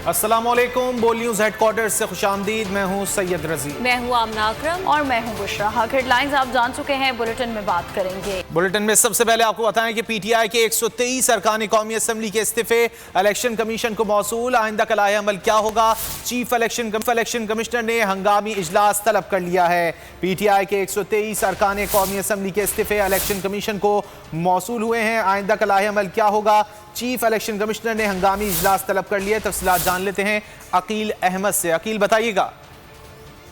السلام علیکم، بول نیوز ہیڈ کوارٹر سے خوش آمدید۔ میں ہوں سید رضی، میں ہوں آمنہ اکرم اور میں ہوں بشرا۔ ہیڈ لائنز آپ جان چکے ہیں، بلیٹن میں بات کریں گے۔ بلیٹن میں سب سے پہلے آپ کو بتائیں کہ پی ٹی آئی کے 123 ارکان قومی اسمبلی کے استعفے الیکشن کمیشن کو موصول۔ آئندہ کا لائحہ عمل کیا ہوگا؟ چیف الیکشن کمشنر نے ہنگامی اجلاس طلب کر لیا ہے۔ پی ٹی آئی کے 123 ارکان قومی اسمبلی کے استعفے الیکشن کمیشن کو موصول ہوئے ہیں۔ آئندہ کا لائحہ عمل کیا ہوگا؟ چیف الیکشن کمشنر نے ہنگامی اجلاس طلب کر لیے۔ تفصیلات جان لیتے ہیں عقیل احمد سے۔ عقیل بتائیے گا۔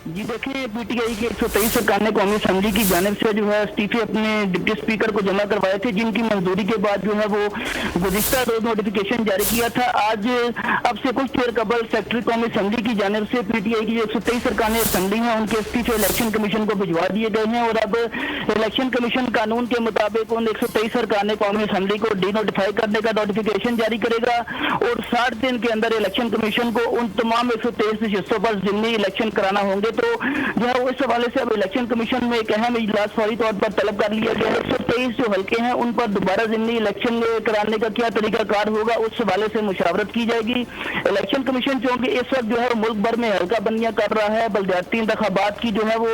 جی دیکھیں، پی ٹی آئی کے 123 ارکان قومی اسمبلی کی جانب سے جو ہے استعفے اپنے ڈپٹی اسپیکر کو جمع کروائے تھے، جن کی منظوری کے بعد جو ہے وہ گزشتہ روز نوٹیفیکیشن جاری کیا تھا۔ آج اب سے کچھ دیر قبل سیکرٹری قومی اسمبلی کی جانب سے پی ٹی آئی کی جو 123 ارکان اسمبلی ہیں، ان کے استعفے الیکشن کمیشن کو بھجوا دیے گئے ہیں، اور اب الیکشن کمیشن قانون کے مطابق ان 123 ارکان قومی اسمبلی کو ڈی نوٹیفائی کرنے کا نوٹیفیکیشن جاری کرے گا، اور 60 دن کے اندر الیکشن کمیشن کو ان تمام 123 نشستوں پر ضمنی الیکشن کرانا ہوں گے۔ تو جو ہے وہ اس حوالے سے اب الیکشن کمیشن میں ایک اہم اجلاس فوری طور پر طلب کر لیا گیا ہے۔ 123 جو حلقے ہیں ان پر دوبارہ ضمنی الیکشن کرانے کا کیا طریقہ کار ہوگا، اس حوالے سے مشاورت کی جائے گی۔ الیکشن کمیشن چونکہ اس وقت جو ہے ملک بھر میں حلقہ بندیاں کر رہا ہے، بلدیاتی انتخابات کی جو ہے وہ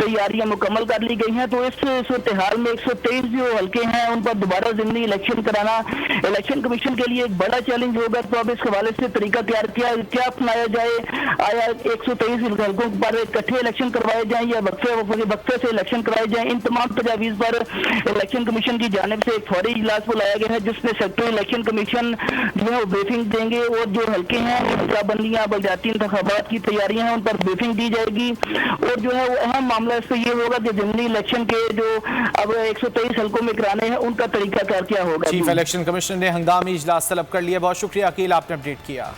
تیاریاں مکمل کر لی گئی ہیں، تو اس صورتحال میں 123 جو حلقے ہیں ان پر دوبارہ ضمنی الیکشن کرانا الیکشن کمیشن کے لیے ایک بڑا چیلنج ہوگا۔ تو اب اس حوالے سے طریقہ کیا اپنایا جائے؟ آیا 123 حلقوں پر اکٹھے الیکشن کروائے جائیں یا وقفے سے الیکشن کرائے جائیں؟ ان تمام تجاویز پر الیکشن کمیشن کی جانب سے ایک فوری اجلاس بلایا گیا ہے، جس میں سیکرٹری الیکشن کمیشن جو ہے وہ بریفنگ دیں گے، اور جو حلقے ہیں حلقہ بندیاں بلدیاتی انتخابات کی تیاریاں ہیں ان پر بریفنگ دی جائے گی، اور جو ہے وہ اہم معاملہ اس سے یہ ہوگا کہ ضمنی الیکشن کے جو اب 123 حلقوں میں کرانے ہیں ان کا طریقہ کار کیا ہوگا۔ چیف الیکشن کمیشنر نے ہنگامی اجلاس طلب کر لیا۔ بہت شکریہ عقیل، آپ نے اپڈیٹ کیا۔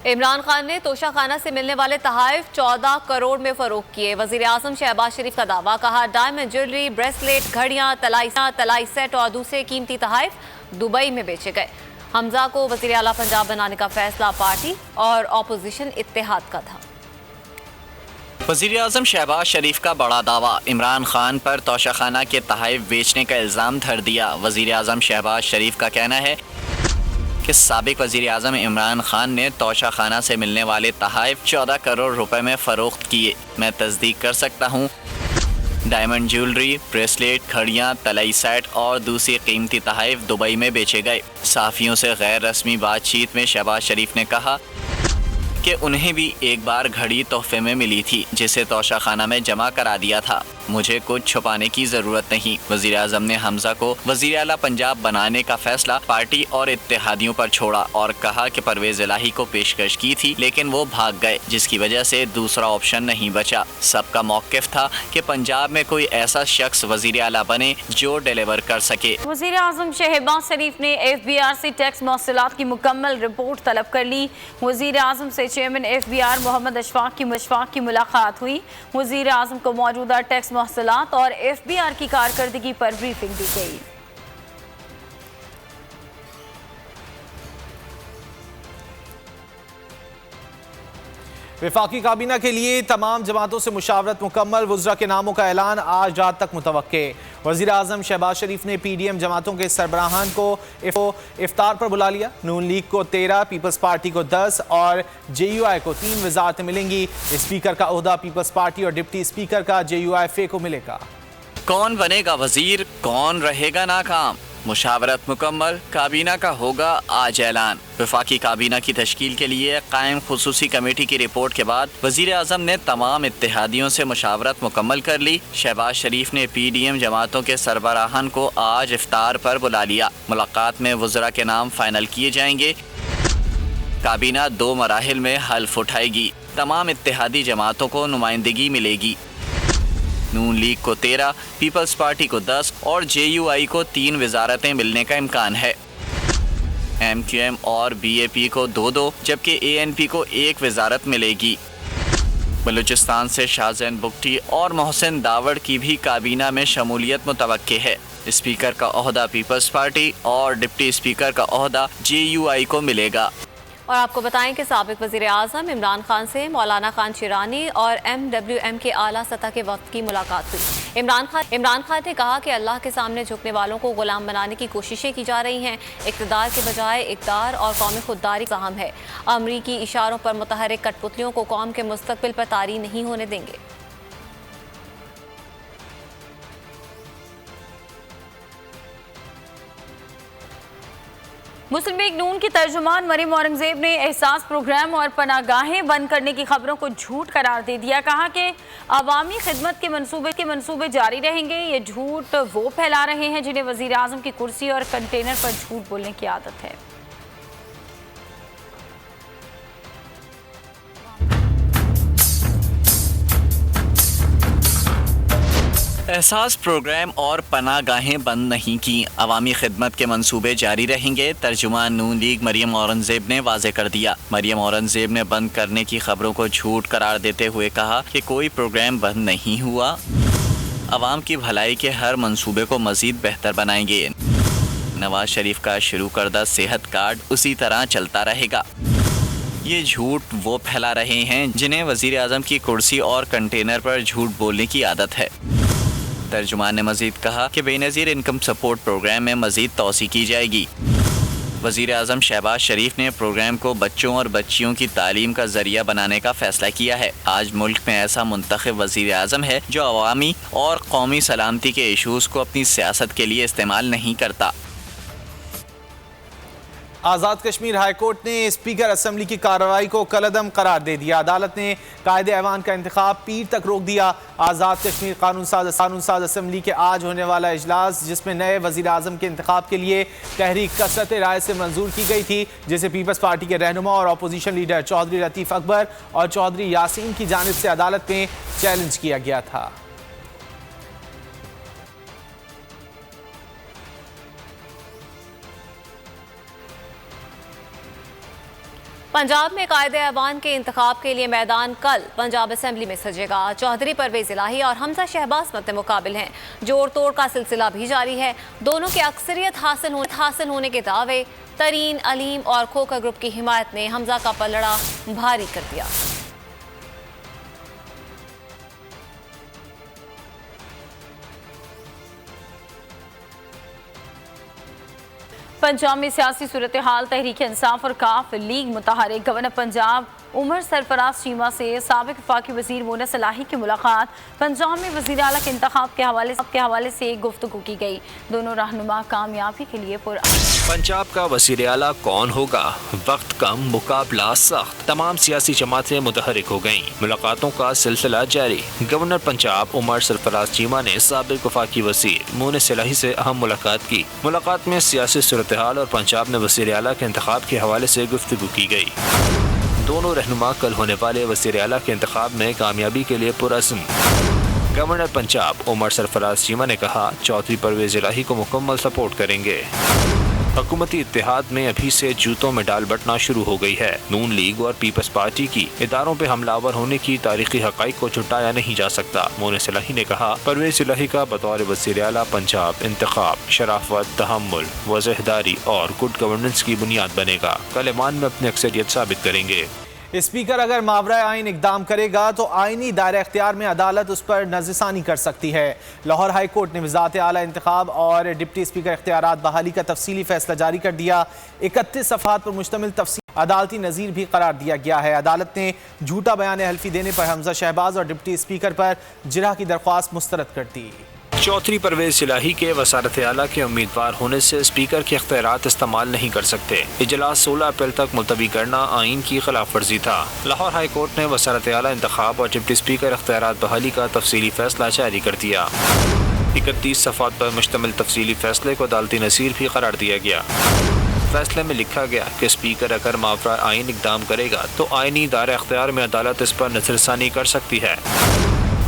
عمران خان نے توشہ خانہ سے ملنے والے تحائف 14 کروڑ میں فروخت کیے۔ وزیر اعظم شہباز شریف کا دعویٰ، کہا ڈائمنڈ جیولری، بریسلیٹ، گھڑیاں، طلائی سیٹ اور دوسرے قیمتی تحائف دبئی میں بیچے گئے۔ حمزہ کو وزیر اعلیٰ پنجاب بنانے کا فیصلہ پارٹی اور اپوزیشن اتحاد کا تھا۔ وزیر اعظم شہباز شریف کا بڑا دعویٰ، عمران خان پر توشہ خانہ کے تحائف بیچنے کا الزام دھر دیا۔ وزیر اعظم شہباز شریف کا کہنا ہے کہ سابق وزیر اعظم عمران خان نے توشہ خانہ سے ملنے والے تحائف 14 کروڑ روپے میں فروخت کیے۔ میں تصدیق کر سکتا ہوں، ڈائمنڈ جیولری، بریسلیٹ، گھڑیاں، طلائی سیٹ اور دوسری قیمتی تحائف دبئی میں بیچے گئے۔ صحافیوں سے غیر رسمی بات چیت میں شہباز شریف نے کہا کہ انہیں بھی ایک بار گھڑی تحفے میں ملی تھی، جسے توشہ خانہ میں جمع کرا دیا تھا۔ مجھے کچھ چھپانے کی ضرورت نہیں۔ وزیر اعظم نے حمزہ کو وزیر اعلیٰ پنجاب بنانے کا فیصلہ پارٹی اور اتحادیوں پر چھوڑا، اور کہا کہ پرویز الہی کو پیشکش کی تھی لیکن وہ بھاگ گئے، جس کی وجہ سے دوسرا آپشن نہیں بچا۔ سب کا موقف تھا کہ پنجاب میں کوئی ایسا شخص وزیر اعلیٰ بنے جو ڈیلیور کر سکے۔ وزیر اعظم شہباز شریف نے ایف بی آر سے ٹیکس موصلات کی مکمل رپورٹ طلب کر لی۔ وزیر اعظم سے چیئرمین ایف بی آر محمد اشفاق کی ملاقات ہوئی۔ وزیر اعظم کو موجودہ ٹیکس موصلات اور ایف بی آر کی کارکردگی پر بریفنگ دی گئی۔ وفاقی کابینہ کے لیے تمام جماعتوں سے مشاورت مکمل، وزراء کے ناموں کا اعلان آج رات تک متوقع۔ وزیر اعظم شہباز شریف نے پی ڈی ایم جماعتوں کے سربراہان کو افطار پر بلا لیا۔ نون لیگ کو 13، پیپلز پارٹی کو 10 اور جے یو آئی کو 3 وزارتیں ملیں گی۔ اسپیکر کا عہدہ پیپلز پارٹی اور ڈپٹی اسپیکر کا جے یو آئی فے کو ملے گا۔ کون بنے گا وزیر، کون رہے گا ناکام؟ مشاورت مکمل، کابینہ کا ہوگا آج اعلان۔ وفاقی کابینہ کی تشکیل کے لیے قائم خصوصی کمیٹی کی رپورٹ کے بعد وزیر اعظم نے تمام اتحادیوں سے مشاورت مکمل کر لی۔ شہباز شریف نے پی ڈی ایم جماعتوں کے سربراہان کو آج افطار پر بلا لیا۔ ملاقات میں وزراء کے نام فائنل کیے جائیں گے۔ کابینہ 2 مراحل میں حلف اٹھائے گی۔ تمام اتحادی جماعتوں کو نمائندگی ملے گی۔ نون لیگ کو 13، پیپلز پارٹی کو 10 اور جے یو آئی کو 3 وزارتیں ملنے کا امکان ہے۔ ایم کیو ایم اور بی اے پی کو 2 جبکہ اے این پی کو 1 وزارت ملے گی۔ بلوچستان سے شاہ زین بگٹی اور محسن داوڑ کی بھی کابینہ میں شمولیت متوقع ہے۔ اسپیکر کا عہدہ پیپلز پارٹی اور ڈپٹی اسپیکر کا عہدہ جے یو آئی کو ملے گا۔ اور آپ کو بتائیں کہ سابق وزیر اعظم عمران خان سے مولانا خان شیرانی اور MWM کے اعلیٰ سطح کے وفد کی ملاقات ہوئی۔ عمران خان نے کہا کہ اللہ کے سامنے جھکنے والوں کو غلام بنانے کی کوششیں کی جا رہی ہیں، اقتدار کے بجائے اقدار اور قومی خودداری کا اہم ہے۔ امریکی اشاروں پر متحرک کٹ پتلیوں کو قوم کے مستقبل پر طاری نہیں ہونے دیں گے۔ مسلم لیگ نون کی ترجمان مریم اورنگزیب نے احساس پروگرام اور پناہ گاہیں بند کرنے کی خبروں کو جھوٹ قرار دے دیا۔ کہا کہ عوامی خدمت کے منصوبے جاری رہیں گے۔ یہ جھوٹ وہ پھیلا رہے ہیں جنہیں وزیر اعظم کی کرسی اور کنٹینر پر جھوٹ بولنے کی عادت ہے۔ احساس پروگرام اور پناہ گاہیں بند نہیں کی، عوامی خدمت کے منصوبے جاری رہیں گے، ترجمان نون لیگ مریم اورنگزیب نے واضح کر دیا۔ مریم اورنگزیب نے بند کرنے کی خبروں کو جھوٹ قرار دیتے ہوئے کہا کہ کوئی پروگرام بند نہیں ہوا، عوام کی بھلائی کے ہر منصوبے کو مزید بہتر بنائیں گے۔ نواز شریف کا شروع کردہ صحت کارڈ اسی طرح چلتا رہے گا۔ یہ جھوٹ وہ پھیلا رہے ہیں جنہیں وزیر اعظم کی کرسی اور کنٹینر پر جھوٹ بولنے کی عادت ہے۔ ترجمان نے مزید کہا کہ بے نظیر انکم سپورٹ پروگرام میں مزید توسیع کی جائے گی۔ وزیر اعظم شہباز شریف نے پروگرام کو بچوں اور بچیوں کی تعلیم کا ذریعہ بنانے کا فیصلہ کیا ہے۔ آج ملک میں ایسا منتخب وزیر اعظم ہے جو عوامی اور قومی سلامتی کے ایشوز کو اپنی سیاست کے لیے استعمال نہیں کرتا۔ آزاد کشمیر ہائی کورٹ نے اسپیکر اسمبلی کی کارروائی کو کالعدم قرار دے دیا۔ عدالت نے قائد ایوان کا انتخاب پیر تک روک دیا۔ آزاد کشمیر قانون ساز اسمبلی کے آج ہونے والا اجلاس، جس میں نئے وزیر اعظم کے انتخاب کے لیے تحریک کثرت رائے سے منظور کی گئی تھی، جسے پیپلز پارٹی کے رہنما اور اپوزیشن لیڈر چودھری لطیف اکبر اور چودھری یاسین کی جانب سے عدالت میں چیلنج کیا گیا تھا۔ پنجاب میں قائد ایوان کے انتخاب کے لیے میدان کل پنجاب اسمبلی میں سجے گا۔ چودھری پرویز الہی اور حمزہ شہباز مد مقابل ہیں۔ جوڑ توڑ کا سلسلہ بھی جاری ہے۔ دونوں کے اکثریت حاصل ہونے کے دعوے، ترین، علیم اور کھوکھر گروپ کی حمایت نے حمزہ کا پلڑا بھاری کر دیا۔ پنجاب میں سیاسی صورتحال، تحریک انصاف اور کاف لیگ متحرک۔ گورنر پنجاب عمر سرفراز چیمہ سے سابق وفاقی وزیر مونس الہی کی ملاقات۔ پنجاب میں وزیر اعلیٰ کے انتخاب کے حوالے سے گفتگو کی گئی۔ دونوں رہنما کامیابی کے لیے پنجاب کا وزیر اعلیٰ کون ہوگا؟ وقت کم، مقابلہ سخت، تمام سیاسی جماعتیں متحرک ہو گئیں۔ ملاقاتوں کا سلسلہ جاری۔ گورنر پنجاب عمر سرفراز چیمہ نے سابق وفاقی وزیر مونس الہی سے اہم ملاقات کی۔ ملاقات میں سیاسی صورتحال اور پنجاب میں وزیر اعلیٰ کے انتخاب کے حوالے سے گفتگو کی گئی۔ دونوں رہنما کل ہونے والے وزیر اعلیٰ کے انتخاب میں کامیابی کے لیے پرعزم۔ گورنر پنجاب عمر سرفراز چیمہ نے کہا چودھری پرویز الہی کو مکمل سپورٹ کریں گے۔ حکومتی اتحاد میں ابھی سے جوتوں میں ڈال بٹنا شروع ہو گئی ہے۔ نون لیگ اور پیپلز پارٹی کی اداروں پہ حملہ آور ہونے کی تاریخی حقائق کو چھٹایا نہیں جا سکتا۔ مونس الہی نے کہا پرویز الہی کا بطور وزیر اعلیٰ پنجاب انتخاب شرافت، تحمل، وضاحتداری اور گڈ گورننس کی بنیاد بنے گا۔ کل ایوان میں اپنی اکثریت ثابت کریں گے۔ اسپیکر اگر ماورائے آئین اقدام کرے گا تو آئینی دائرہ اختیار میں عدالت اس پر نظر ثانی کر سکتی ہے۔ لاہور ہائی کورٹ نے وزارت اعلیٰ انتخاب اور ڈپٹی اسپیکر اختیارات بحالی کا تفصیلی فیصلہ جاری کر دیا۔ 31 صفحات پر مشتمل تفصیل عدالتی نظیر بھی قرار دیا گیا ہے۔ عدالت نے جھوٹا بیان حلفی دینے پر حمزہ شہباز اور ڈپٹی اسپیکر پر جرح کی درخواست مسترد کر دی۔ چودھری پرویز الہی کے وزارت اعلیٰ کے امیدوار ہونے سے اسپیکر کے اختیارات استعمال نہیں کر سکتے۔ اجلاس 16 اپریل تک ملتوی کرنا آئین کی خلاف ورزی تھا۔ لاہور ہائی کورٹ نے وزارت اعلیٰ انتخاب اور ڈپٹی اسپیکر اختیارات بحالی کا تفصیلی فیصلہ جاری کر دیا۔ 31 صفحات پر مشتمل تفصیلی فیصلے کو عدالتی نظیر بھی قرار دیا گیا۔ فیصلے میں لکھا گیا کہ اسپیکر اگر ماورائے آئین اقدام کرے گا تو آئینی دائرہ اختیار میں عدالت اس پر نظر ثانی کر سکتی ہے۔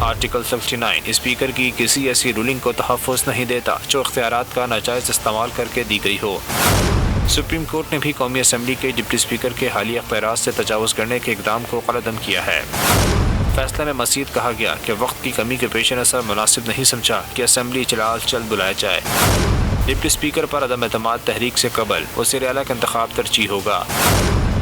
آرٹیکل 69 اسپیکر کی کسی ایسی رولنگ کو تحفظ نہیں دیتا جو اختیارات کا ناجائز استعمال کر کے دی گئی ہو۔ سپریم کورٹ نے بھی قومی اسمبلی کے ڈپٹی اسپیکر کے حالیہ اختیارات سے تجاوز کرنے کے اقدام کو قلعدم کیا ہے۔ فیصلے میں مزید کہا گیا کہ وقت کی کمی کے پیش نظر مناسب نہیں سمجھا کہ اسمبلی اجلاس جلد بلایا جائے۔ ڈپٹی اسپیکر پر عدم اعتماد تحریک سے قبل وزیر اعلیٰ کا انتخاب ترجیح ہوگا۔